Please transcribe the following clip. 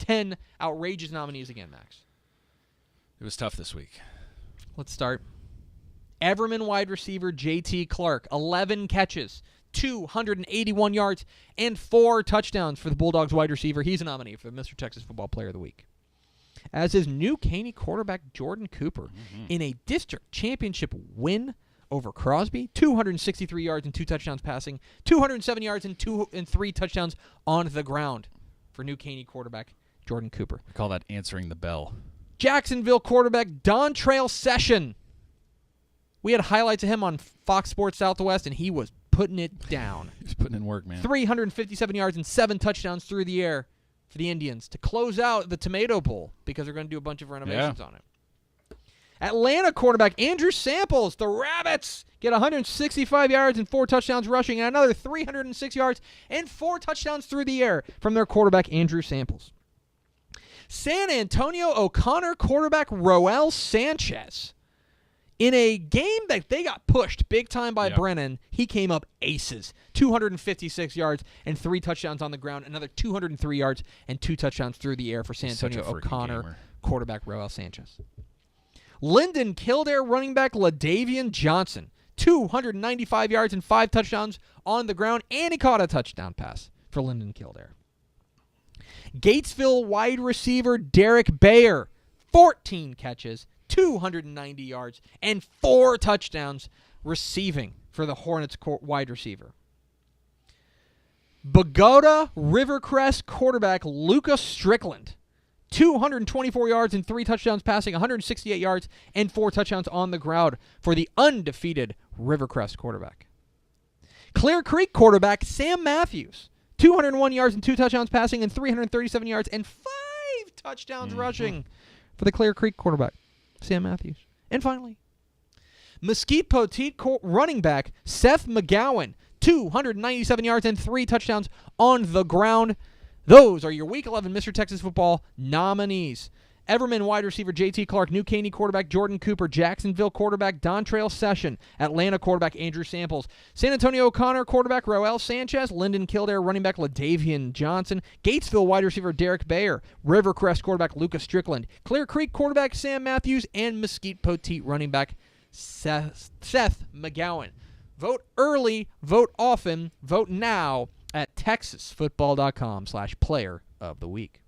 10 outrageous nominees again, Max. It was tough this week. Let's start. Everman wide receiver J.T. Clark, 11 catches, 281 yards, and 4 touchdowns for the Bulldogs wide receiver. He's a nominee for the Mr. Texas Football Player of the Week. As is New Caney quarterback Jordan Cooper in a district championship win over Crosby, 263 yards and 2 touchdowns passing, 207 yards and 3 touchdowns on the ground for New Caney quarterback Jordan Cooper. We call that answering the bell. Jacksonville quarterback Dontrell Session. We had highlights of him on Fox Sports Southwest, and he was putting it down. He's putting in work, man. 357 yards and 7 touchdowns through the air for the Indians to close out the Tomato Bowl because they're going to do a bunch of renovations on it. Atlanta quarterback Andrew Samples, the Rabbits, get 165 yards and 4 touchdowns rushing, and another 306 yards and 4 touchdowns through the air from their quarterback Andrew Samples. San Antonio O'Connor quarterback Roel Sanchez. In a game that they got pushed big time by Brennan, he came up aces. 256 yards and 3 touchdowns on the ground, another 203 yards and 2 touchdowns through the air for San Antonio O'Connor quarterback Roel Sanchez. Lyndon Kildare running back LaDavian Johnson, 295 yards and 5 touchdowns on the ground, and he caught a touchdown pass for Lyndon Kildare. Gatesville wide receiver Derek Bayer, 14 catches, 290 yards, and 4 touchdowns receiving for the Hornets wide receiver. Bogota Rivercrest quarterback Luka Strickland, 224 yards and 3 touchdowns passing, 168 yards and 4 touchdowns on the ground for the undefeated Rivercrest quarterback. Clear Creek quarterback Sam Matthews, 201 yards and 2 touchdowns passing, and 337 yards and 5 touchdowns rushing for the Clear Creek quarterback Sam Matthews. And finally, Mesquite Poteet running back Seth McGowan, 297 yards and 3 touchdowns on the ground. Those are your Week 11 Mr. Texas Football nominees. Everman wide receiver J.T. Clark, New Caney quarterback Jordan Cooper, Jacksonville quarterback Dontrell Session, Atlanta quarterback Andrew Samples, San Antonio O'Connor quarterback Roel Sanchez, Lyndon Kildare running back LaDavian Johnson, Gatesville wide receiver Derek Bayer, Rivercrest quarterback Lucas Strickland, Clear Creek quarterback Sam Matthews, and Mesquite Poteet running back Seth McGowan. Vote early, vote often, vote now at texasfootball.com/player of the week.